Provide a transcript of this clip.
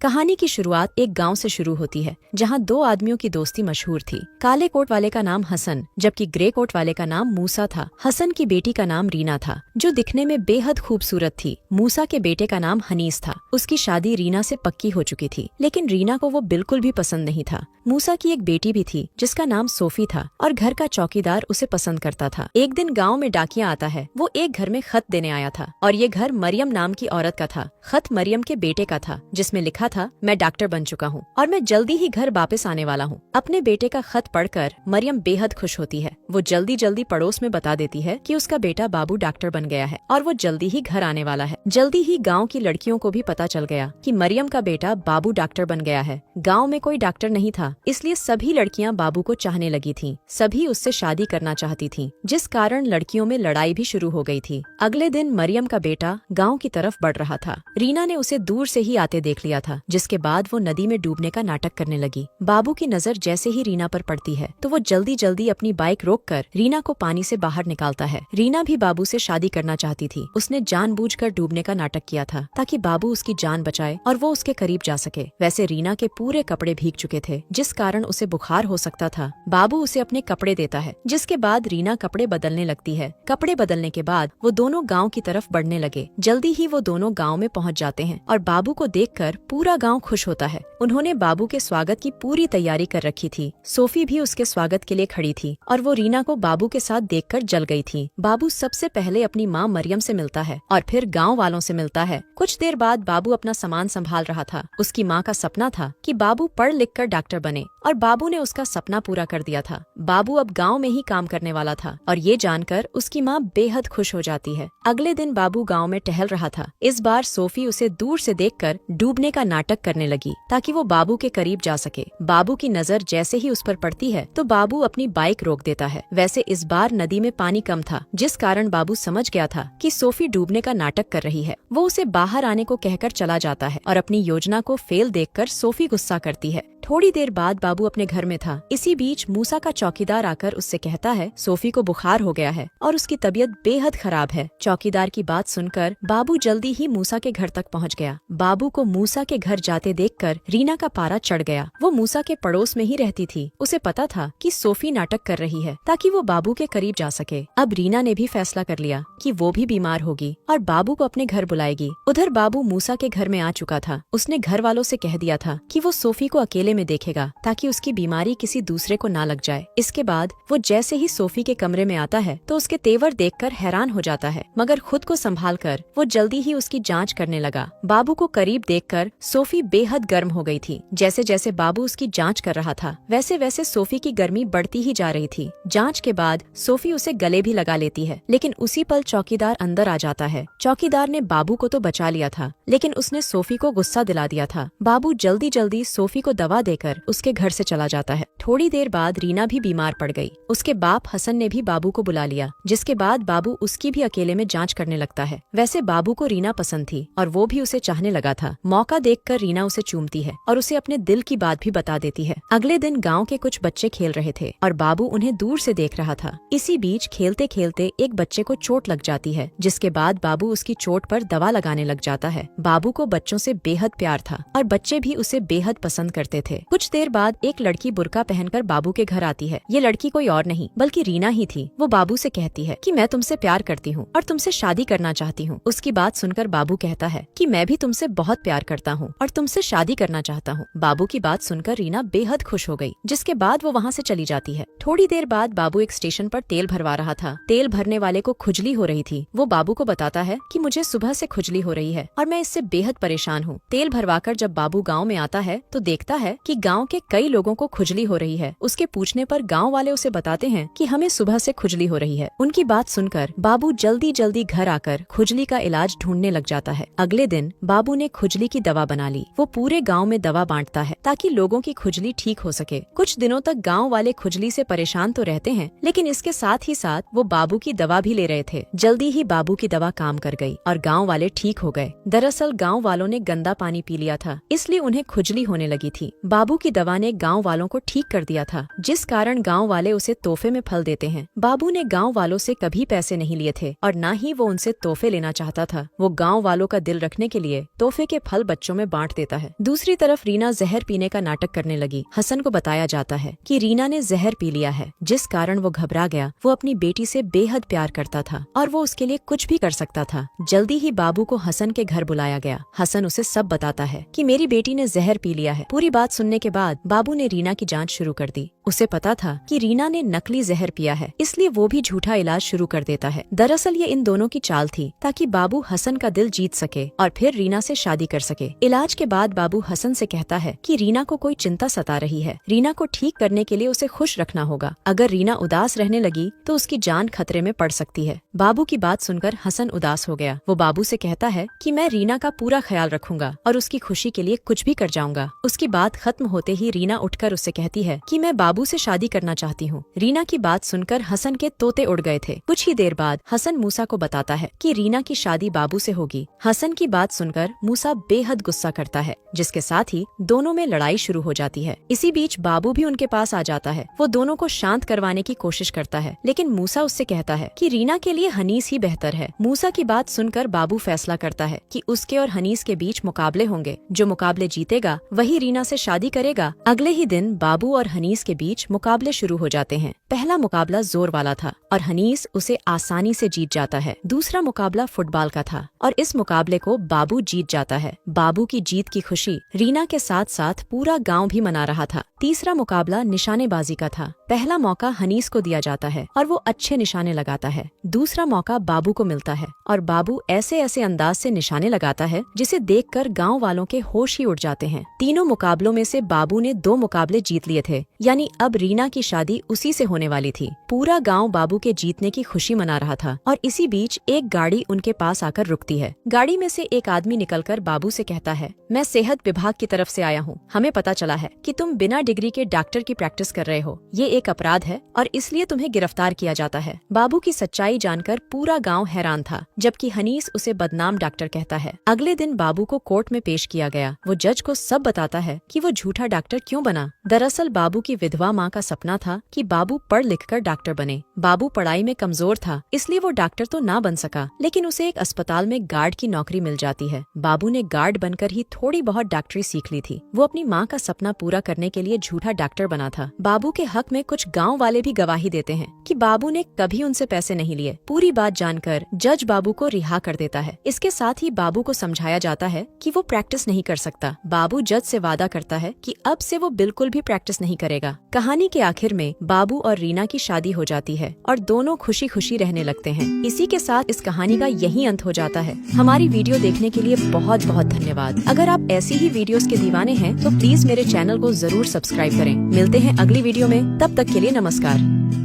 कहानी की शुरुआत एक गांव से शुरू होती है जहां दो आदमियों की दोस्ती मशहूर थी। काले कोट वाले का नाम हसन जबकि ग्रे कोट वाले का नाम मूसा था। हसन की बेटी का नाम रीना था जो दिखने में बेहद खूबसूरत थी। मूसा के बेटे का नाम हनीस था। उसकी शादी रीना से पक्की हो चुकी थी लेकिन रीना को वो बिल्कुल भी पसंद नहीं था। मूसा की एक बेटी भी थी जिसका नाम सोफी था और घर का चौकीदार उसे पसंद करता था। एक दिन गाँव में डाकिया आता है। वो एक घर में खत देने आया था और ये घर मरियम नाम की औरत का था। खत मरियम के बेटे का था जिसमें लिखा था, मैं डॉक्टर बन चुका हूँ और मैं जल्दी ही घर वापस आने वाला हूँ। अपने बेटे का खत पढ़कर मरियम बेहद खुश होती है। वो जल्दी जल्दी पड़ोस में बता देती है कि उसका बेटा बाबू डॉक्टर बन गया है और वो जल्दी ही घर आने वाला है। जल्दी ही गाँव की लड़कियों को भी पता चल गया कि मरियम का बेटा बाबू डॉक्टर बन गया है। गाँव में कोई डॉक्टर नहीं था इसलिए सभी लड़कियाँ बाबू को चाहने लगी थी। सभी उससे शादी करना चाहती थी जिस कारण लड़कियों में लड़ाई भी शुरू हो गई थी। अगले दिन मरियम का बेटा गाँव की तरफ बढ़ रहा था। रीना ने उसे दूर से ही आते देख लिया था जिसके बाद वो नदी में डूबने का नाटक करने लगी। बाबू की नजर जैसे ही रीना पर पड़ती है तो वो जल्दी जल्दी अपनी बाइक रोककर रीना को पानी से बाहर निकालता है। रीना भी बाबू से शादी करना चाहती थी। उसने जानबूझकर डूबने का नाटक किया था ताकि बाबू उसकी जान बचाए और वो उसके करीब जा सके। वैसे रीना के पूरे कपड़े भीग चुके थे जिस कारण उसे बुखार हो सकता था। बाबू उसे अपने कपड़े देता है जिसके बाद रीना कपड़े बदलने लगती है। कपड़े बदलने के बाद वो दोनों गाँव की तरफ बढ़ने लगे। जल्दी ही वो दोनों गाँव में पहुँच जाते हैं और बाबू को देखकर पूरा गांव खुश होता है। उन्होंने बाबू के स्वागत की पूरी तैयारी कर रखी थी। सोफी भी उसके स्वागत के लिए खड़ी थी और वो रीना को बाबू के साथ देखकर जल गई थी। बाबू सबसे पहले अपनी माँ मरियम से मिलता है और फिर गांव वालों से मिलता है। कुछ देर बाद बाबू अपना सामान संभाल रहा था। उसकी माँ का सपना था कि बाबू पढ़ लिख कर डॉक्टर बने और बाबू ने उसका सपना पूरा कर दिया था। बाबू अब गाँव में ही काम करने वाला था और ये जानकर उसकी माँ बेहद खुश हो जाती है। अगले दिन बाबू गाँव में टहल रहा था। इस बार सोफी उसे दूर से देखकर डूबने का नाटक करने लगी ताकि वो बाबू के करीब जा सके। बाबू की नजर जैसे ही उस पर पड़ती है तो बाबू अपनी बाइक रोक देता है। वैसे इस बार नदी में पानी कम था जिस कारण बाबू समझ गया था कि सोफी डूबने का नाटक कर रही है। वो उसे बाहर आने को कहकर चला जाता है और अपनी योजना को फेल देखकर सोफी गुस्सा करती है। थोड़ी देर बाद बाबू अपने घर में था। इसी बीच मूसा का चौकीदार आकर उससे कहता है सोफी को बुखार हो गया है और उसकी तबीयत बेहद खराब है। चौकीदार की बात सुनकर बाबू जल्दी ही मूसा के घर तक पहुंच गया। बाबू को मूसा के घर जाते देखकर रीना का पारा चढ़ गया। वो मूसा के पड़ोस में ही रहती थी। उसे पता था कि सोफी नाटक कर रही है ताकि वो बाबू के करीब जा सके। अब रीना ने भी फैसला कर लिया कि वो भी बीमार होगी और बाबू को अपने घर बुलाएगी। उधर बाबू मूसा के घर में आ चुका था। उसने घर वालों से कह दिया था कि वो सोफी को अकेले में देखेगा ताकि उसकी बीमारी किसी दूसरे को ना लग जाए। इसके बाद वो जैसे ही सोफी के कमरे में आता है तो उसके तेवर देखकर हैरान हो जाता है मगर खुद को संभालकर वो जल्दी ही उसकी जांच करने लगा। बाबू को करीब देखकर सोफी बेहद गर्म हो गई थी। जैसे जैसे बाबू उसकी जांच कर रहा था वैसे वैसे सोफी की गर्मी बढ़ती ही जा रही थी। जांच के बाद सोफी उसे गले भी लगा लेती है लेकिन उसी पल चौकीदार अंदर आ जाता है। चौकीदार ने बाबू को तो बचा लिया था लेकिन उसने सोफी को गुस्सा दिला दिया था। बाबू जल्दी जल्दी सोफी को दवा देकर उसके घर से चला जाता है। थोड़ी देर बाद रीना भी बीमार पड़ गई। उसके बाप हसन ने भी बाबू को बुला लिया जिसके बाद बाबू उसकी भी अकेले में जांच करने लगता है। वैसे बाबू को रीना पसंद थी और वो भी उसे चाहने लगा था। मौका देखकर रीना उसे चूमती है और उसे अपने दिल की बात भी बता देती है। अगले दिन गाँव के कुछ बच्चे खेल रहे थे और बाबू उन्हें दूर से देख रहा था। इसी बीच खेलते खेलते एक बच्चे को चोट लग जाती है जिसके बाद बाबू उसकी चोट पर दवा लगाने लग जाता है। बाबू को बच्चों से बेहद प्यार था और बच्चे भी उसे बेहद पसंद करते थे। कुछ देर बाद एक लड़की बुर्का पहनकर बाबू के घर आती है। ये लड़की कोई और नहीं बल्कि रीना ही थी। वो बाबू से कहती है कि मैं तुमसे प्यार करती हूँ और तुमसे शादी करना चाहती हूँ। उसकी बात सुनकर बाबू कहता है कि मैं भी तुमसे बहुत प्यार करता हूँ और तुमसे शादी करना चाहता हूँ। बाबू की बात सुनकर रीना बेहद खुश हो गई जिसके बाद वो वहाँ से चली जाती है। थोड़ी देर बाद बाबू एक स्टेशन पर तेल भरवा रहा था। तेल भरने वाले को खुजली हो रही थी। वो बाबू को बताता है कि मुझे सुबह से खुजली हो रही है और मैं इससे बेहद परेशान हूँ। तेल भरवाकर जब बाबू गाँव में आता है तो देखता है कि गाँव के कई लोगों को खुजली हो रही है। उसके पूछने पर गांव वाले उसे बताते हैं कि हमें सुबह से खुजली हो रही है। उनकी बात सुनकर बाबू जल्दी जल्दी घर आकर खुजली का इलाज ढूंढने लग जाता है। अगले दिन बाबू ने खुजली की दवा बना ली। वो पूरे गांव में दवा बांटता है ताकि लोगों की खुजली ठीक हो सके। कुछ दिनों तक गांव वाले खुजली से परेशान तो रहते हैं लेकिन इसके साथ ही साथ वो बाबू की दवा भी ले रहे थे। जल्दी ही बाबू की दवा काम कर गई और गाँव वाले ठीक हो गए। दरअसल गाँव वालों ने गंदा पानी पी लिया था इसलिए उन्हें खुजली होने लगी थी। बाबू की दवा ने गाँव वालों को ठीक कर दिया था, जिस कारण गाँव वाले उसे तोहफे में फल देते हैं। बाबू ने गाँव वालों से कभी पैसे नहीं लिए थे और न ही वो उनसे तोहफे लेना चाहता था। वो गाँव वालों का दिल रखने के लिए तोहफे के फल बच्चों में बांट देता है। दूसरी तरफ रीना जहर पीने का नाटक करने लगी। हसन को बताया जाता है कि रीना ने जहर पी लिया है, जिस कारण वो घबरा गया। वो अपनी बेटी से बेहद प्यार करता था और वो उसके लिए कुछ भी कर सकता था। जल्दी ही बाबू को हसन के घर बुलाया गया। हसन उसे सब बताता है कि मेरी बेटी ने जहर पी लिया है। पूरी बात सुनने के बाद बाबू ने रीना की जांच शुरू कर दी। उसे पता था कि रीना ने नकली जहर पिया है, इसलिए वो भी झूठा इलाज शुरू कर देता है। दरअसल ये इन दोनों की चाल थी ताकि बाबू हसन का दिल जीत सके और फिर रीना से शादी कर सके। इलाज के बाद बाबू हसन से कहता है कि रीना को कोई चिंता सता रही है। रीना को ठीक करने के लिए उसे खुश रखना होगा। अगर रीना उदास रहने लगी तो उसकी जान खतरे में पड़ सकती है। बाबू की बात सुनकर हसन उदास हो गया। वो बाबू से कहता है कि मैं रीना का पूरा ख्याल रखूंगा और उसकी खुशी के लिए कुछ भी कर जाऊंगा। उसकी बात खत्म होते ही रीना उठकर उससे कहती है कि मैं बाबू से शादी करना चाहती हूँ। रीना की बात सुनकर हसन के तोते उड़ गए थे। कुछ ही देर बाद हसन मूसा को बताता है कि रीना की शादी बाबू से होगी। हसन की बात सुनकर मूसा बेहद गुस्सा करता है, जिसके साथ ही दोनों में लड़ाई शुरू हो जाती है। इसी बीच बाबू भी उनके पास आ जाता है। वो दोनों को शांत करवाने की कोशिश करता है, लेकिन मूसा उससे कहता है कि रीना के लिए हनीस ही बेहतर है। मूसा की बात सुनकर बाबू फैसला करता है कि उसके और हनीस के बीच मुकाबले होंगे। जो मुकाबले जीतेगा वही रीना से शादी करेगा। अगले ही दिन बाबू और हनीस के बीच मुकाबले शुरू हो जाते हैं। पहला मुकाबला जोर वाला था और हनीस उसे आसानी से जीत जाता है। दूसरा मुकाबला फुटबॉल का था और इस मुकाबले को बाबू जीत जाता है। बाबू की जीत की खुशी रीना के साथ साथ पूरा गांव भी मना रहा था। तीसरा मुकाबला निशानेबाजी का था। पहला मौका हनीस को दिया जाता है और वो अच्छे निशाने लगाता है। दूसरा मौका बाबू को मिलता है और बाबू ऐसे ऐसे अंदाज से निशाने लगाता है जिसे देखकर गांव वालों के होश ही उड़ जाते हैं। तीनों मुकाबलों में से बाबू ने 2 मुकाबले जीत लिए थे, यानी अब रीना की शादी उसी से होने वाली थी। पूरा गांव बाबू के जीतने की खुशी मना रहा था और इसी बीच एक गाड़ी उनके पास आकर रुकती है। गाड़ी में से एक आदमी निकलकर बाबू से कहता है, मैं सेहत विभाग की तरफ से आया हूँ। हमें पता चला है कि तुम बिना डिग्री के डॉक्टर की प्रैक्टिस कर रहे हो। ये एक अपराध है और इसलिए तुम्हें गिरफ्तार किया जाता है। बाबू की सच्चाई जानकर पूरा गांव हैरान था, जबकि हनीस उसे बदनाम डॉक्टर कहता है। अगले दिन बाबू को कोर्ट में पेश किया गया। वो जज को सब बताता है कि वो झूठा डॉक्टर क्यों बना। दरअसल बाबू की विधवा माँ का सपना था कि बाबू पढ़ लिख कर डॉक्टर बने। बाबू पढ़ाई में कमजोर था, इसलिए वो डॉक्टर तो ना बन सका, लेकिन उसे एक अस्पताल में गार्ड की नौकरी मिल जाती है। बाबू ने गार्ड बनकर ही थोड़ी बहुत डॉक्टरी सीख ली थी। वो अपनी माँ का सपना पूरा करने के लिए झूठा डॉक्टर बना था। बाबू के हक में कुछ गाँव वाले भी गवाही देते हैं कि बाबू ने कभी उनसे पैसे नहीं लिए। पूरी बात जानकर जज बाबू को रिहा कर देता है। इसके साथ ही बाबू को समझाया जाता है कि वो प्रैक्टिस नहीं कर सकता। बाबू जज से वादा करता है कि अब से वो बिल्कुल भी प्रैक्टिस नहीं करेगा। कहानी के आखिर में बाबू और रीना की शादी हो जाती है और दोनों खुशी खुशी रहने लगते हैं। इसी के साथ इस कहानी का यही अंत हो जाता है। हमारी वीडियो देखने के लिए बहुत बहुत धन्यवाद। अगर आप ऐसी ही वीडियोस के दीवाने हैं तो प्लीज मेरे चैनल को जरूर सब्सक्राइब करें। मिलते हैं अगली वीडियो में, तब तक के लिए नमस्कार।